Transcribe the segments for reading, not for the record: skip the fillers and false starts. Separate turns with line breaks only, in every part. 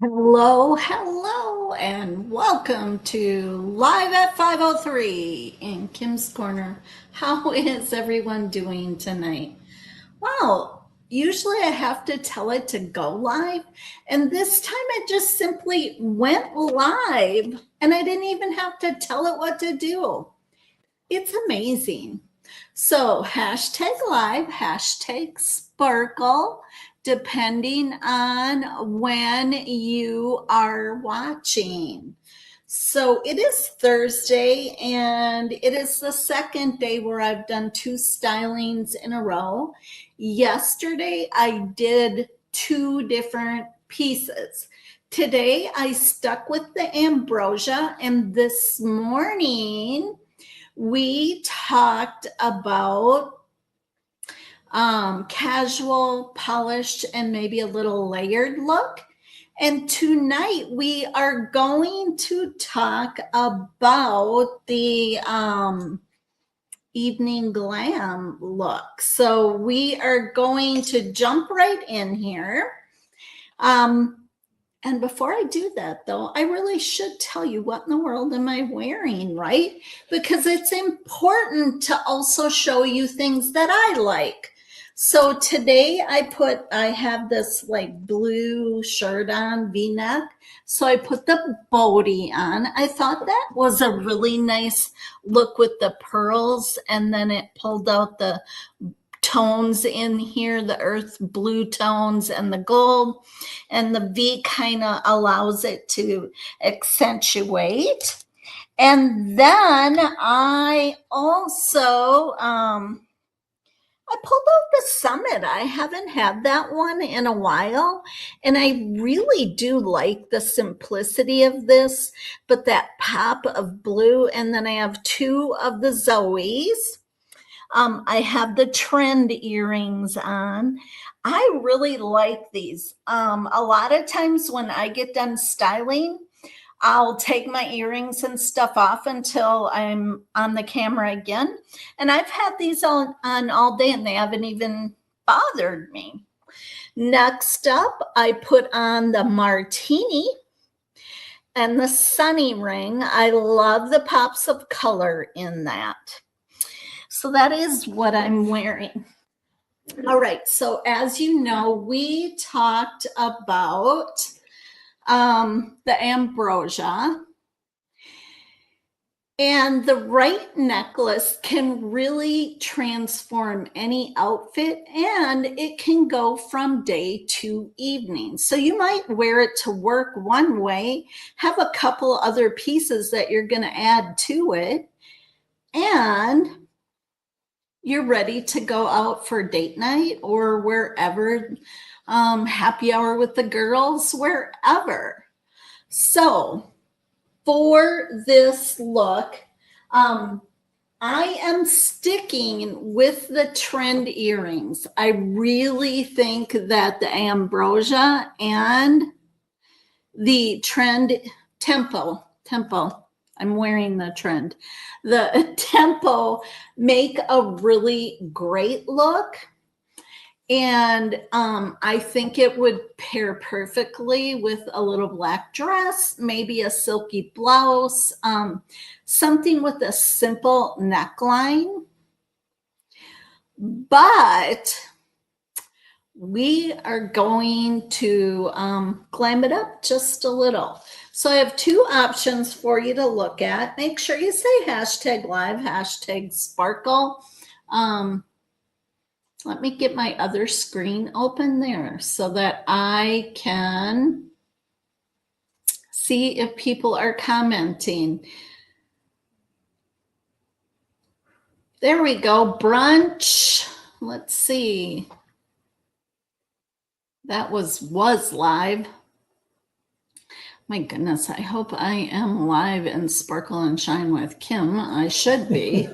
Hello, hello, and welcome to Live at 5:03 in Kim's Corner. How is everyone doing tonight? Well, usually I have to tell it to go live, and this time it just simply went live, and I didn't even have to tell it what to do. It's amazing. So, hashtag live, hashtag sparkle, depending on when you are watching. So, it is Thursday, and it is the second day where I've done two stylings in a row. Yesterday, I did two different pieces. Today, I stuck with the Ambrosia, and this morning, we talked about casual, polished, and maybe a little layered look. And tonight we are going to talk about the evening glam look. So we are going to jump right in here. And before I do that, though, I really should tell you what in the world am I wearing, right? Because it's important to also show you things that I like. So today I have this like blue shirt on, V-neck. So I put the bootie on. I thought that was a really nice look with the pearls, and then it pulled out the tones in here, the earth blue tones and the gold, and the V kind of allows it to accentuate. And then I also I pulled out the Summit. I haven't had that one in a while, and I really do like the simplicity of this, but that pop of blue. And then I have two of the Zoes. I have the trend earrings on. I really like these. A lot of times when I get done styling, I'll take my earrings and stuff off until I'm on the camera again. And I've had these on all day and they haven't even bothered me. Next up, I put on the Martini and the Sunny Ring. I love the pops of color in that. So that is what I'm wearing. All right. So as you know, we talked about the Ambrosia. And the right necklace can really transform any outfit, and it can go from day to evening. So you might wear it to work one way, have a couple other pieces that you're going to add to it, and you're ready to go out for date night or wherever, happy hour with the girls, wherever. So for this look, I am sticking with the trend earrings. I really think that the Ambrosia and the trend tempo, I'm wearing the trend. The tempo make a really great look. And I think it would pair perfectly with a little black dress, maybe a silky blouse, something with a simple neckline. But we are going to glam it up just a little. So I have two options for you to look at. Make sure you say hashtag live, hashtag sparkle. Let me get my other screen open there so that I can see if people are commenting. There we go, brunch. Let's see. That was live. My goodness, I hope I am live in Sparkle and Shine with Kim. I should be.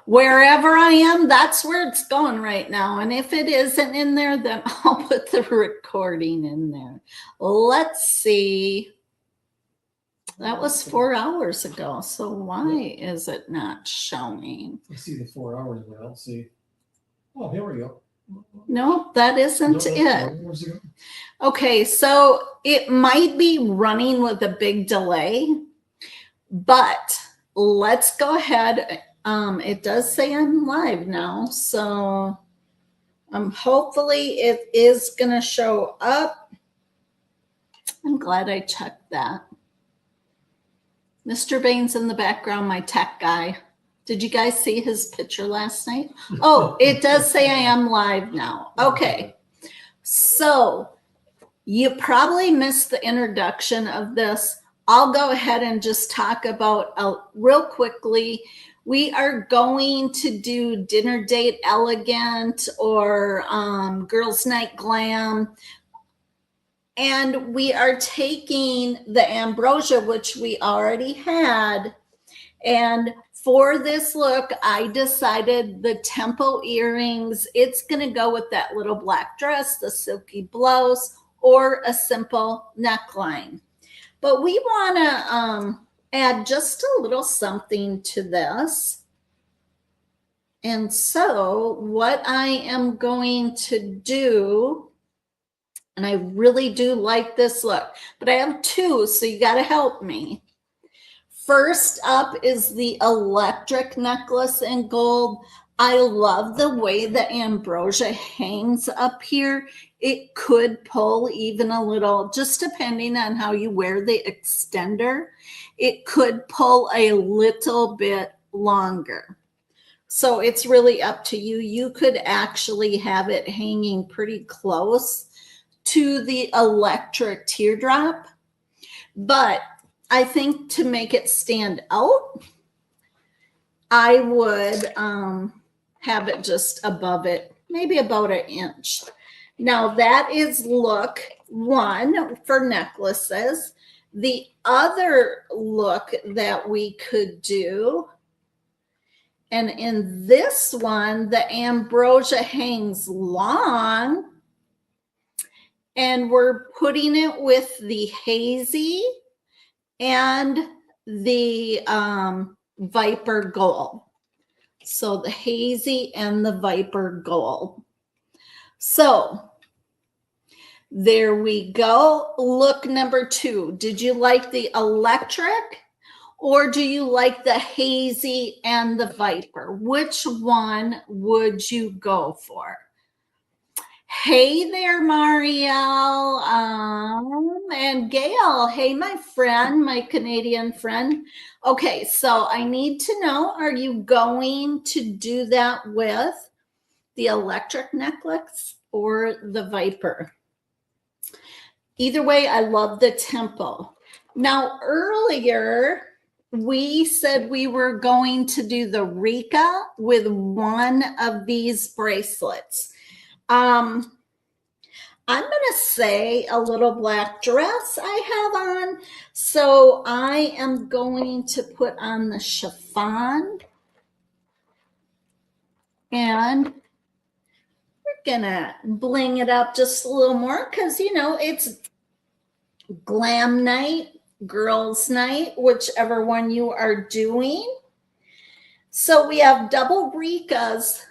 Wherever I am, that's where it's going right now. And if it isn't in there, then I'll put the recording in there. Let's see. That was 4 hours ago. So why is it not showing?
I see the 4 hours, but I don't see. Oh, here we go.
No, that isn't it. Okay, so it might be running with a big delay, but let's go ahead. It does say I'm live now, so hopefully it is going to show up. I'm glad I checked that. Mr. Bain's in the background, my tech guy. Did you guys see his picture last night? Oh, it does say I am live now. Okay. So you probably missed the introduction of this. I'll go ahead and just talk about real quickly. We are going to do Dinner Date Elegant or Girls Night Glam. And we are taking the Ambrosia, which we already had. And for this look, I decided the tempo earrings, it's going to go with that little black dress, the silky blouse, or a simple neckline. But we want to add just a little something to this. And so what I am going to do, and I really do like this look, but I have two, so you got to help me. First up is the electric necklace in gold. I love the way the Ambrosia hangs up here. It could pull even a little, just depending on how you wear the extender. It could pull a little bit longer. So it's really up to you. You could actually have it hanging pretty close to the electric teardrop. But I think to make it stand out, I would have it just above it, maybe about an inch. Now that is look one for necklaces. The other look that we could do, and in this one, the Ambrosia hangs long, and we're putting it with the hazy and the Viper Gold. So the hazy and the Viper Gold. So there we go. Look number two. Did you like the electric or do you like the hazy and the Viper? Which one would you go for? Hey there, Marielle and Gail. Hey, my friend, my Canadian friend. Okay, so I need to know, are you going to do that with the electric necklace or the Viper? Either way, I love the tempo. Now, earlier, we said we were going to do the Rika with one of these bracelets. I'm going to say a little black dress I have on. So I am going to put on the chiffon. And we're going to bling it up just a little more because, you know, it's glam night, girls night, whichever one you are doing. So we have double Rikas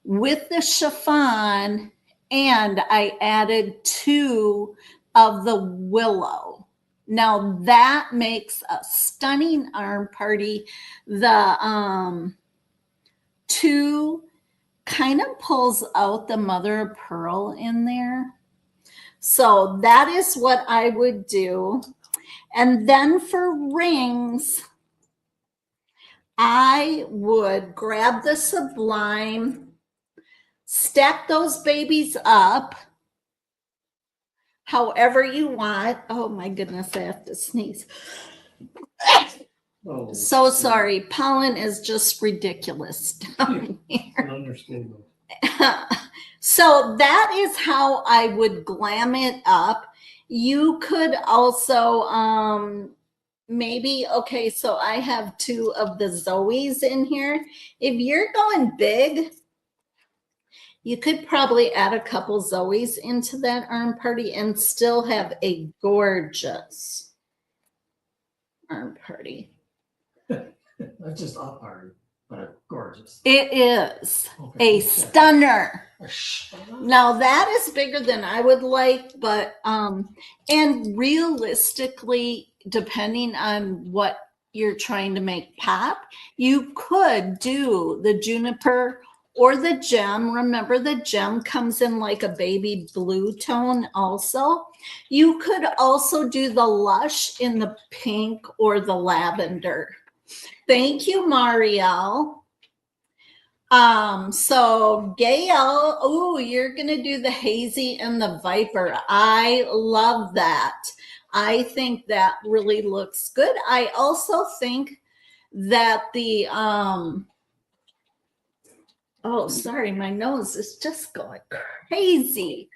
with the chiffon, and I added 2 of the willow. Now that makes a stunning arm party. The 2 kind of pulls out the mother of pearl in there. So that is what I would do. And then for rings, I would grab the Sublime, stack those babies up however you want. Oh my goodness, I have to sneeze. Oh, so sorry. Pollen is just ridiculous down here.
Understandable.
So that is how I would glam it up. You could also maybe, okay, so I have 2 of the Zoes in here. If you're going big, you could probably add a couple Zoes into that arm party and still have a gorgeous arm party.
That's just a party, but gorgeous.
It is a stunner. Now that is bigger than I would like, but and realistically, depending on what you're trying to make pop, you could do the juniper or the gem. Remember, the gem comes in like a baby blue tone also. You could also do the lush in the pink or the lavender. Thank you, Marielle. So Gail, oh, you're gonna do the hazy and the viper. I love that. I think that really looks good. I also think that the oh, sorry, my nose is just going crazy.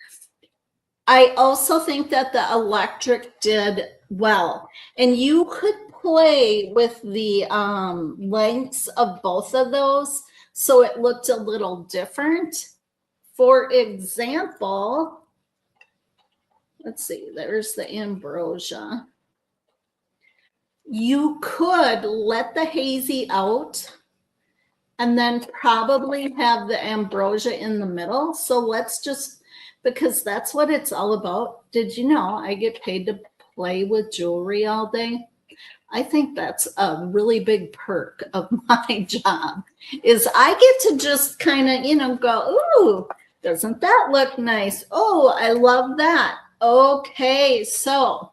I also think that the electric did well, and you could play with the lengths of both of those so it looked a little different. For example, let's see, there's the ambrosia. You could let the hazy out and then probably have the ambrosia in the middle. So let's just, because that's what it's all about. Did you know I get paid to play with jewelry all day? I think that's a really big perk of my job is I get to just kind of, go, ooh, doesn't that look nice? Oh, I love that. Okay, so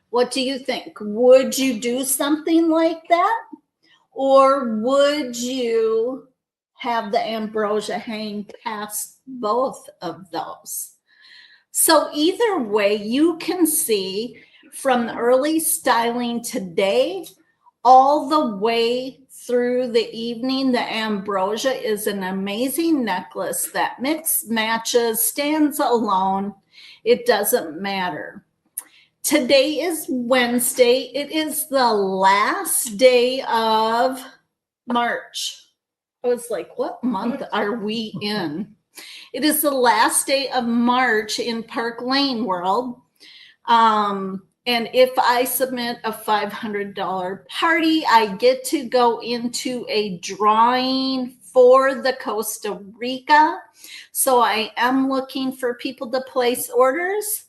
what do you think? Would you do something like that? Or would you have the ambrosia hang past both of those? So either way, you can see from the early styling today all the way through the evening, the ambrosia is an amazing necklace that mix matches, stands alone. It doesn't matter. Today is Wednesday. It is the last day of March. I was like, what month are we in? It is the last day of March in Park Lane World. And if I submit a $500 party, I get to go into a drawing for the Costa Rica. So I am looking for people to place orders.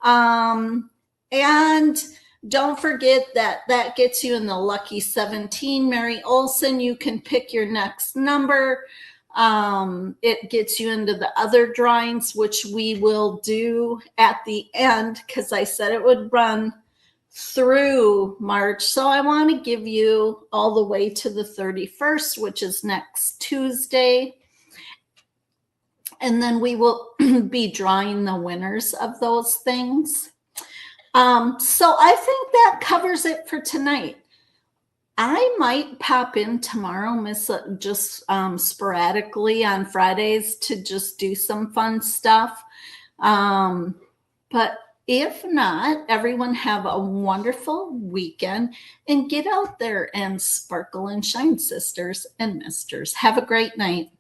And don't forget that gets you in the lucky 17. Mary Olson, you can pick your next number. It gets you into the other drawings, which we will do at the end because I said it would run through March. So I want to give you all the way to the 31st, which is next Tuesday. And then we will be drawing the winners of those things. So I think that covers it for tonight. I might pop in tomorrow, just sporadically on Fridays to just do some fun stuff. But if not, everyone have a wonderful weekend and get out there and sparkle and shine, sisters and misters. Have a great night.